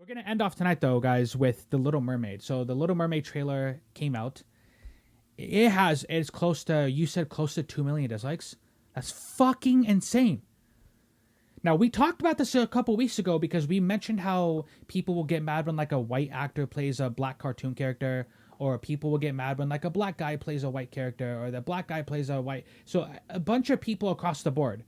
We're gonna end off tonight though, guys, with the Little Mermaid. So the Little Mermaid trailer came out. It's close to, you said close to 2 million dislikes. That's fucking insane. Now we talked about this a couple weeks ago because we mentioned how people will get mad when like a white actor plays a black cartoon character, or people will get mad when like a black guy plays a white character, or the black guy plays a white. So a bunch of people across the board,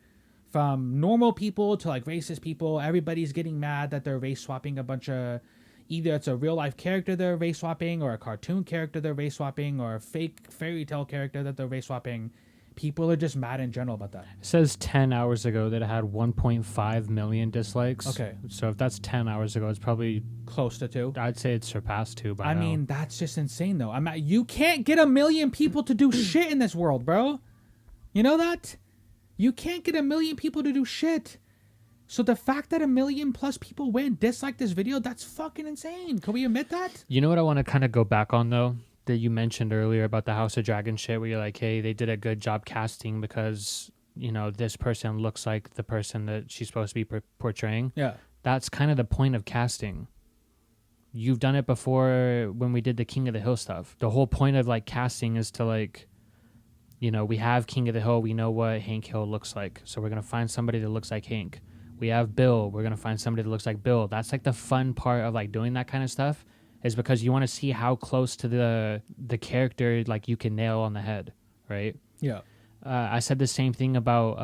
from normal people to like racist people, everybody's getting mad that they're race swapping a bunch of, either it's a real life character they're race swapping, or a cartoon character they're race swapping, or a fake fairy tale character that they're race swapping. People are just mad in general about that. It says 10 hours ago that it had 1.5 million dislikes. Okay. So if that's 10 hours ago, it's probably Close to 2. I'd say it's surpassed 2 by now. I mean, that's just insane though. You can't get 1 million people to do shit in this world, bro. You know that? You can't get 1 million people to do shit. So the fact that 1 million plus people went and disliked this video, that's fucking insane. Can we admit that? You know what I want to kind of go back on though? That you mentioned earlier about the House of Dragon shit, where you're like, hey, they did a good job casting because, you know, this person looks like the person that she's supposed to be portraying. Yeah. That's kind of the point of casting. You've done it before when we did the King of the Hill stuff. The whole point of like casting is to like, you know, we have King of the Hill. We know what Hank Hill looks like. So we're going to find somebody that looks like Hank. We have Bill. We're going to find somebody that looks like Bill. That's like the fun part of like doing that kind of stuff, is because you want to see how close to the character like you can nail on the head, right? Yeah. I said the same thing about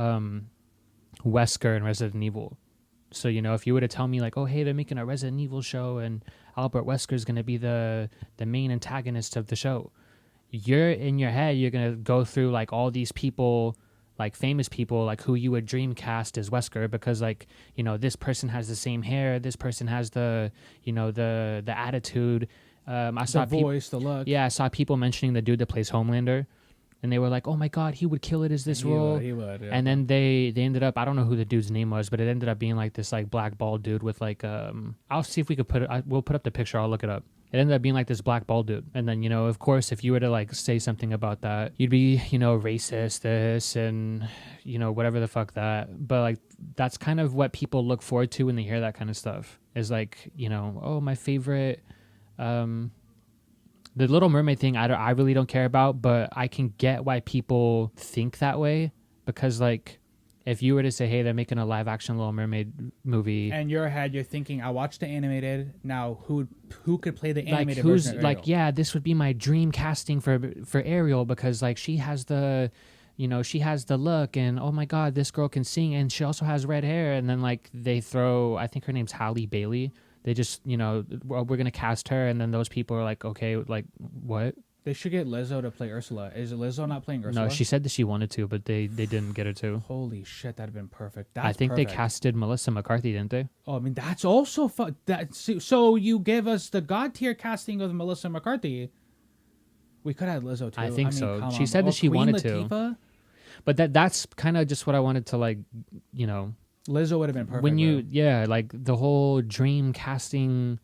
Wesker in Resident Evil. So, you know, if you were to tell me like, oh, hey, they're making a Resident Evil show and Albert Wesker is going to be the main antagonist of the show, you're in your head, you're going to go through like all these people, like famous people, like who you would dream cast as Wesker, because like, you know, this person has the same hair, this person has the, you know, the attitude. I saw the voice, the look. Yeah, I saw people mentioning the dude that plays Homelander, and they were like, oh my god, he would kill it as this role. He would, yeah. And then they ended up, I don't know who the dude's name was, but it ended up being like this like black bald dude with like I'll see if we could put it, we'll put up the picture, I'll look it up. It ended up being like this black bald dude. And then, you know, of course, if you were to like say something about that, you'd be, you know, racist, this, and, you know, whatever the fuck that. But like, that's kind of what people look forward to when they hear that kind of stuff, is like, you know, oh, my favorite, the Little Mermaid thing, I really don't care about, but I can get why people think that way, because like, if you were to say, hey, they're making a live action Little Mermaid movie, and in your head you're thinking, I watched the animated, now who could play the animated like, who's version of like, Ariel? yeah, this would be my dream casting for Ariel, because like she has the, you know, she has the look, and oh my god, this girl can sing, and she also has red hair. And then like they throw, I think her name's Halle Bailey, they just, you know, well, we're gonna cast her, and then those people are like, okay, like what? They should get Lizzo to play Ursula. Is Lizzo not playing Ursula? No, she said that she wanted to, but they didn't get her to. Holy shit, that'd have been perfect. I think perfect. they casted Melissa McCarthy, didn't they? Oh, I mean, that's also fun. So you gave us the god tier casting of Melissa McCarthy. We could have Lizzo too. I think so. She on. said that she Queen wanted Latifah? to. But that's kind of just what I wanted to, like, you know. Lizzo would have been perfect. When you, bro. yeah, like the whole dream casting,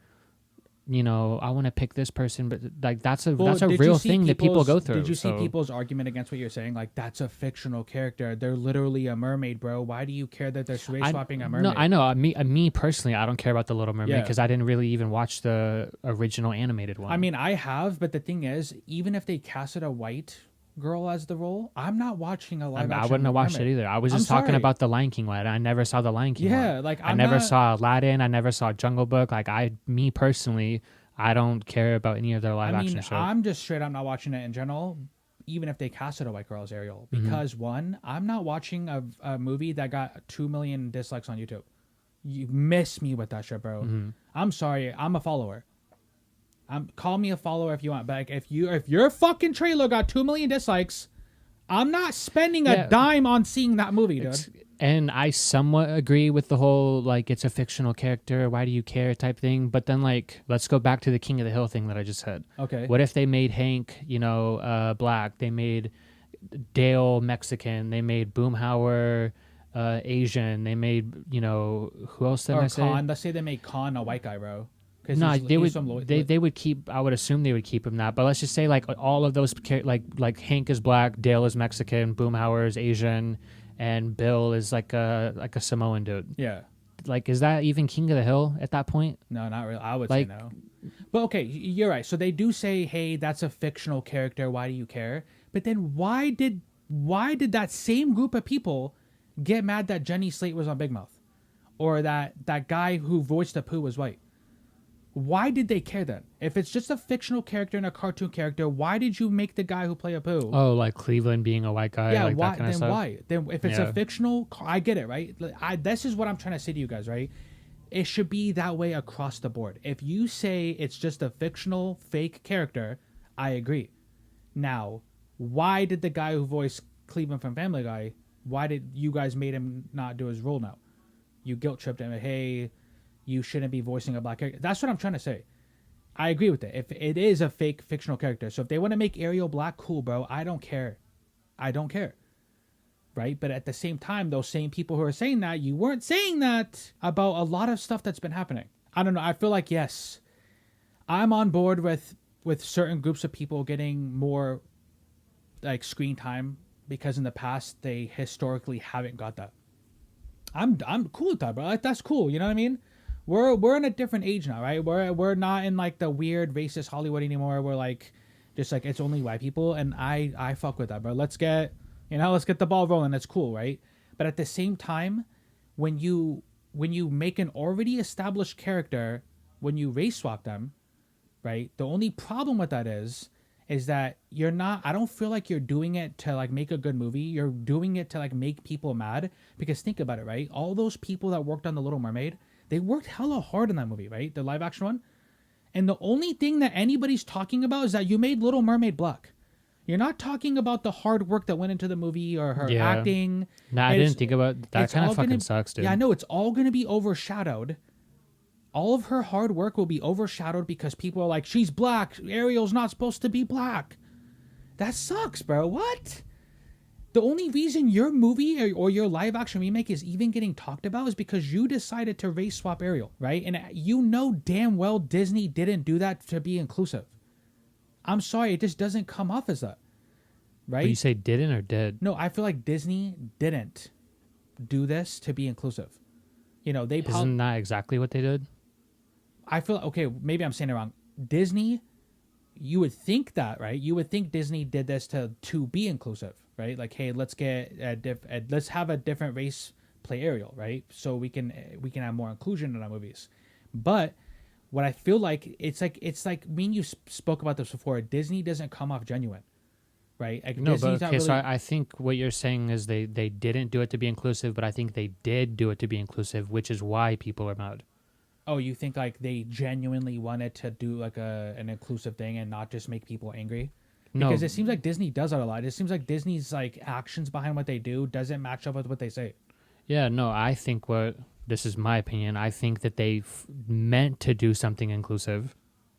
you know, I want to pick this person, but like that's a real thing that people go through. Did you see people's argument against what you're saying? Like, that's a fictional character. They're literally a mermaid, bro. Why do you care that they're race swapping a mermaid? No, I know. Me personally, I don't care about the Little Mermaid because I didn't really even watch the original animated one. I mean, I have, but the thing is, even if they casted a white girl as the role, I'm not watching a live action. I wouldn't have watched it either. I was just talking about the Lion King one. I never saw the Lion King one. Yeah, like I never saw Aladdin. I never saw Jungle Book. Like me personally, I don't care about any of their live action shows. I'm just straight up not watching it in general, even if they casted a white girl as Ariel. Because one, I'm not watching a movie that got 2 million dislikes on YouTube. You miss me with that shit, bro. I'm sorry. I'm a follower. Call me a follower if you want. But like, if your fucking trailer got 2 million dislikes, I'm not spending a dime on seeing that movie, dude. And I somewhat agree with the whole, like, it's a fictional character, why do you care type thing. But then, like, let's go back to the King of the Hill thing that I just said. Okay. What if they made Hank, you know, black? They made Dale Mexican. They made Boomhauer Asian. They made, you know, who else did I say? Khan. Let's say they made Khan a white guy, bro. No, they would keep. I would assume they would keep him that. But let's just say like all of those, like Hank is black, Dale is Mexican, Boomhauer is Asian, and Bill is like a Samoan dude. Yeah. like, is that even King of the Hill at that point? No, not really. I would Like, say no. But okay, you're right. So they do say, "Hey, that's a fictional character. Why do you care?" But then why did that same group of people get mad that Jenny Slate was on Big Mouth, or that guy who voiced the poo was white? Why did they care then? If it's just a fictional character and a cartoon character, why did you make the guy who play a poo? oh, like Cleveland being a white guy, Yeah, like why that kind of then? stuff. Why then? If it's Yeah. a fictional, I get it, right? This is what I'm trying to say to you guys, right? It should be that way across the board. If you say it's just a fictional, fake character, I agree. Now, why did the guy who voiced Cleveland from Family Guy? Why did you guys made him not do his role now? You guilt tripped him. Hey, you shouldn't be voicing a black character. That's what I'm trying to say. I agree with it. If it is a fake fictional character, so if they want to make Ariel black, cool, bro. I don't care. I don't care. Right? But at the same time, those same people who are saying that, you weren't saying that about a lot of stuff that's been happening. I don't know. I feel like, yes, I'm on board with certain groups of people getting more like screen time because in the past they historically haven't got that. I'm cool with that, bro. Like, that's cool. You know what I mean? We're in a different age now, right? We're not in like the weird racist Hollywood anymore. We're like just like it's only white people, and I fuck with that, bro. Let's get the ball rolling. That's cool, right? But at the same time, when you make an already established character, when you race swap them, right? The only problem with that is that you're not. I don't feel like you're doing it to like make a good movie. You're doing it to like make people mad. Because think about it, right? All those people that worked on The Little Mermaid, they worked hella hard on that movie, right? The live action one. And the only thing that anybody's talking about is that you made Little Mermaid black. You're not talking about the hard work that went into the movie or her Yeah. acting. Nah, I didn't think about that. It's Kind all of fucking gonna- sucks, dude. Yeah, I know. It's all going to be overshadowed. All of her hard work will be overshadowed because people are like, she's black. Ariel's not supposed to be black. That sucks, bro. What? The only reason your movie or your live action remake is even getting talked about is because you decided to race swap Ariel, right? And you know damn well Disney didn't do that to be inclusive. I'm sorry, it just doesn't come off as that, right? But you say didn't or did? No, I feel like Disney didn't do this to be inclusive. You know, they Isn't that exactly what they did? I feel okay. Maybe I'm saying it wrong. Disney, you would think that, right? You would think Disney did this to be inclusive, right? Like, hey, let's get let's have a different race play Ariel, right? So we can have more inclusion in our movies. But what I feel like it's like me and you spoke about this before. Disney doesn't come off genuine, right? Like, No, Disney's but not okay. So really- I think what you're saying is they didn't do it to be inclusive, but I think they did do it to be inclusive, which is why people are mad. Oh, you think like they genuinely wanted to do like an inclusive thing and not just make people angry? No, Because it seems like Disney does that a lot. It seems like Disney's like actions behind what they do doesn't match up with what they say. yeah, no. I think this is my opinion. I think that they meant to do something inclusive,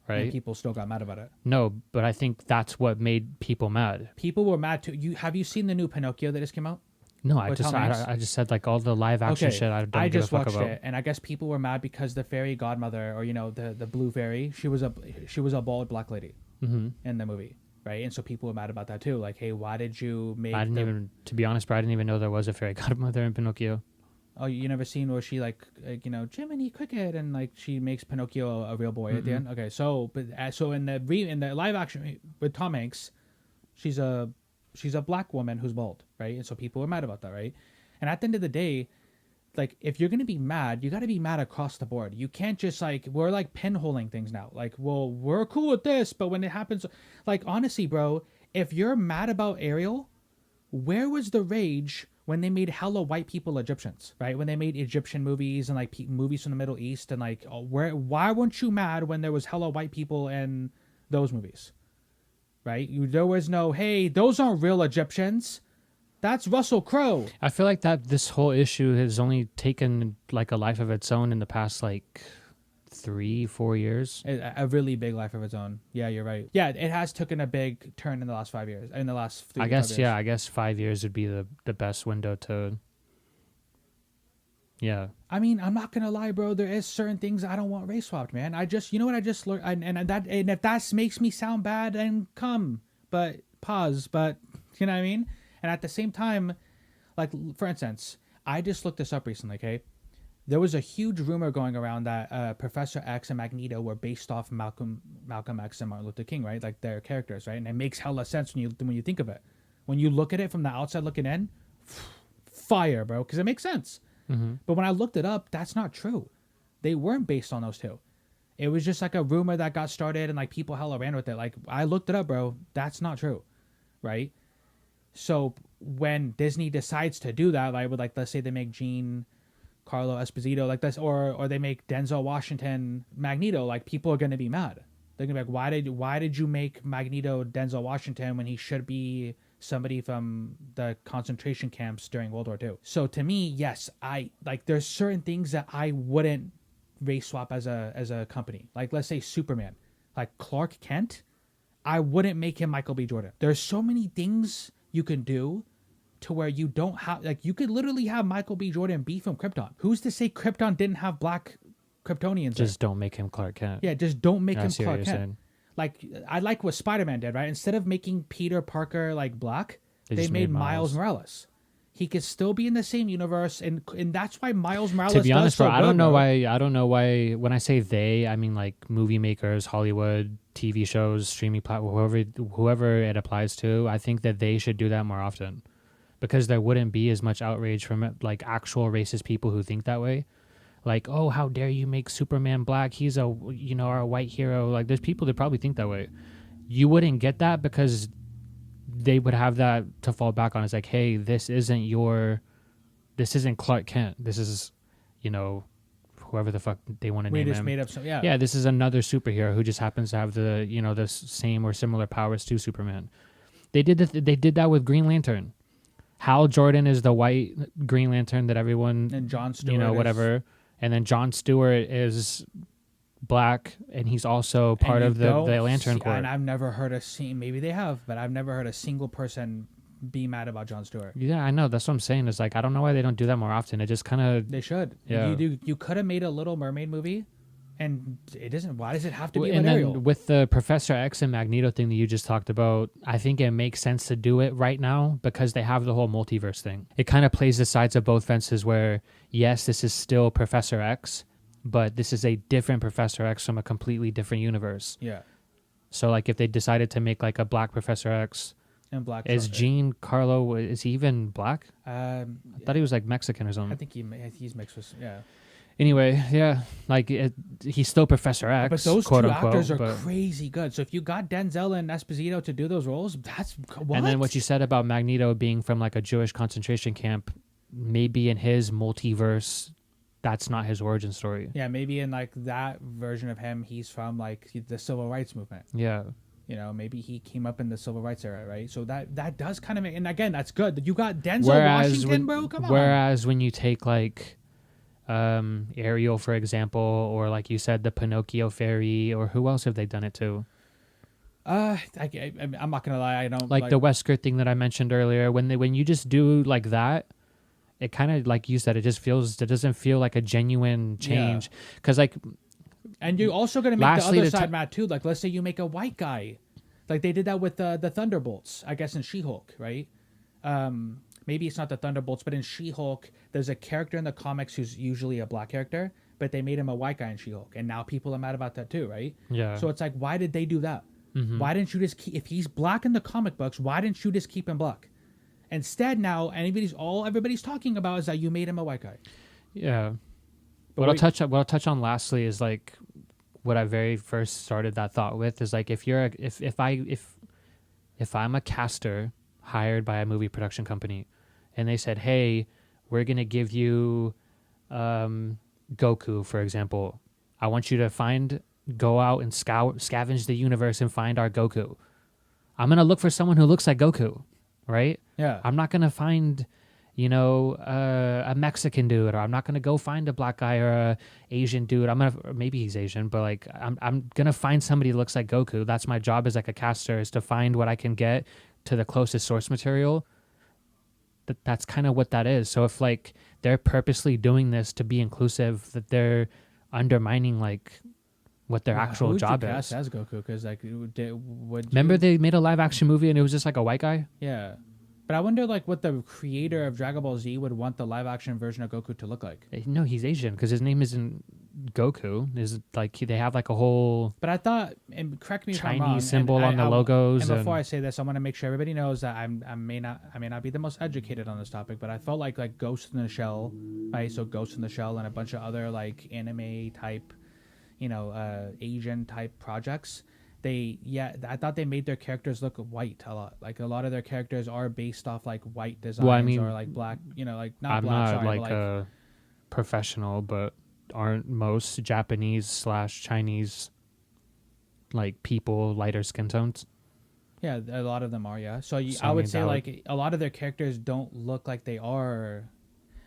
And right? people still got mad about it. No, but I think that's what made people mad. People were mad too. Have you seen the new Pinocchio that just came out? No, I With just Tom Hanks? I just said like all the live action Okay, shit. I don't I give a just fuck watched about. it, and I guess people were mad because the fairy godmother, or the blue fairy, she was a bald black lady in the movie, right? And so people were mad about that too. Like, hey, why did you make? I didn't even, to be honest, bro, I didn't even know there was a fairy godmother in Pinocchio. Oh, you never seen where she like Jiminy Cricket, and like she makes Pinocchio a real boy at the end. Okay, so so in the live action with Tom Hanks, she's a black woman who's bald, right? And so people were mad about that, right? And at the end of the day, like if you're gonna be mad, you got to be mad across the board. You can't just like we're like pinholing things now. Like, well, we're cool with this, but when it happens, like honestly, bro, if you're mad about Ariel, where was the rage when they made hella white people Egyptians, right? When they made Egyptian movies and like movies from the Middle East, and like why weren't you mad when there was hella white people in those movies, right? There was no, hey, those aren't real Egyptians. That's Russell Crowe. I feel like that this whole issue has only taken like a life of its own in the past like 3-4 years. A really big life of its own. Yeah, you're right. Yeah, it has taken a big turn in the last 5 years. In the last 3 I to guess 5 years. yeah, I guess 5 years would be the best window to. Yeah, I mean, I'm not gonna lie, bro. There is certain things I don't want race swapped, man. I just, you know what? I just learned, and if that makes me sound bad, then come. But pause. But you know what I mean. And at the same time, like for instance, I just looked this up recently. Okay, There was a huge rumor going around that Professor X and Magneto were based off Malcolm X and Martin Luther King, right? Like their characters, right? And it makes hella sense when you think of it. When you look at it from the outside looking in, fire, bro, because it makes sense. Mm-hmm. But when I looked it up, that's not true. They weren't based on those two. It was just like a rumor that got started and like people hella ran with it. Like I looked it up, bro. That's not true, right? So when Disney decides to do that, like with like let's say they make Carlo Esposito like this, or they make Denzel Washington Magneto, like people are gonna be mad. They're gonna be like, why did you make Magneto Denzel Washington when he should be somebody from the concentration camps during World War II? So to me, yes, I like there's certain things that I wouldn't race swap as a company. Like let's say Superman, like Clark Kent, I wouldn't make him Michael B. Jordan. There's so many things you can do to where you don't have, like, you could literally have Michael B. Jordan be from Krypton. Who's to say Krypton didn't have black Kryptonians? Just don't make him Clark Kent. Yeah, just don't make I him see what Clark you're Kent. saying. Like, I like what Spider-Man did, right? Instead of making Peter Parker like black, they just made made Miles Miles. Morales. He could still be in the same universe, and that's why Miles Morales. To be honest, does so bro, I don't good, know bro. why. I don't know why. When I say they, I mean like movie makers, Hollywood, TV shows, streaming platform, whoever it applies to. I think that they should do that more often, because there wouldn't be as much outrage from like actual racist people who think that way. Like, oh, how dare you make Superman black? He's a our white hero. Like, there's people that probably think that way. You wouldn't get that because they would have that to fall back on. It's like, hey, this isn't Clark Kent. This is, whoever the fuck they want to We name just him. made up some. Yeah. Yeah, this is another superhero who just happens to have the same or similar powers to Superman. They did that with Green Lantern. Hal Jordan is the white Green Lantern that everyone, And Jon Stewart, whatever. And then Jon Stewart is black, and he's also part of the Lantern Corps. And I've never heard maybe they have, but I've never heard a single person be mad about Jon Stewart. Yeah, I know. That's what I'm saying. It's like, I don't know why they don't do that more often. It just kind of... They should. Yeah. You could have made a Little Mermaid movie, and it doesn't. Why does it have to be And about Ariel? then with the Professor X and Magneto thing that you just talked about, I think it makes sense to do it right now because they have the whole multiverse thing. It kind of plays the sides of both fences where, yes, this is still Professor X, but this is a different Professor X from a completely different universe. Yeah. So, like, if they decided to make, like, a black Professor X, And black. is Giancarlo, is he even black? I thought he was, like, Mexican or something. I think he's mixed with. Yeah. Anyway, yeah, like, he's still Professor X, But those quote two unquote, actors are but- crazy good. So if you got Denzel and Esposito to do those roles, that's what. And then what you said about Magneto being from, like, a Jewish concentration camp, maybe in his multiverse, that's not his origin story. Yeah, maybe in like that version of him, he's from like the civil rights movement. Yeah. Maybe he came up in the civil rights era, right? So that does kind of make, and again, that's good. You got Denzel Washington, bro. Come on. Whereas when you take like Ariel, for example, or like you said, the Pinocchio fairy, or who else have they done it to? I'm not gonna lie, I don't Like the Wesker thing that I mentioned earlier. When you just do like that, it kind of, like you said, it doesn't feel like a genuine change. Because like, and you're also gonna make the lastly, other the side mad too. Like let's say you make a white guy, like they did that with the Thunderbolts, I guess in She-Hulk, right? Maybe it's not the Thunderbolts, but in She-Hulk, there's a character in the comics who's usually a black character, but they made him a white guy in She-Hulk, and now people are mad about that too, right? yeah. So it's like, why did they do that? Mhm. Why didn't you just keep, if he's black in the comic books, why didn't you just keep him black? Instead, now everybody's talking about is that you made him a white guy. Yeah. But What I'll touch on lastly is like what I very first started that thought with is like if I'm a caster hired by a movie production company and they said, hey, we're gonna give you Goku, for example. I want you to go out and scavenge the universe and find our Goku. I'm gonna look for someone who looks like Goku, right? Yeah. I'm not gonna find, a Mexican dude, or I'm not gonna go find a black guy or a Asian dude. Maybe he's Asian, but like I'm gonna find somebody who looks like Goku. That's my job as like a caster, is to find what I can get to the closest source material. That's kind of what that is. So if like they're purposely doing this to be inclusive, that they're undermining like what their actual job is. Cast as Goku, because like, Remember they made a live action movie and it was just like a white guy? Yeah. But I wonder like what the creator of Dragon Ball Z would want the live action version of Goku to look like. No, he's Asian because his name isn't Goku. Is like they have like a whole But I thought, and correct me if I'm wrong, Chinese symbol and on the logos. And before I say this, I want to make sure everybody knows that I may not be the most educated on this topic, but I felt like Ghost in the Shell, right? So Ghost in the Shell and a bunch of other like anime type, Asian type projects. I thought they made their characters look white a lot. Like a lot of their characters are based off like white designs or like black, like not I'm black. not Sorry, like but, a professional, but aren't most Japanese / Chinese like people lighter skin tones? yeah, a lot of them are. Yeah, so So, I I would mean, say that like a lot of their characters don't look like they are.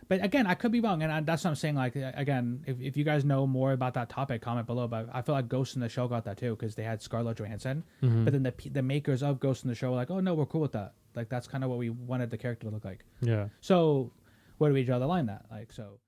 But again, I could be wrong, and that's what I'm saying. Like again, if you guys know more about that topic, comment below. But I feel like Ghost in the Shell got that too because they had Scarlett Johansson. Mhm. But then the makers of Ghost in the Shell were like, oh no, we're cool with that. Like that's kind of what we wanted the character to look like. Yeah. So where do we draw the line? That like so.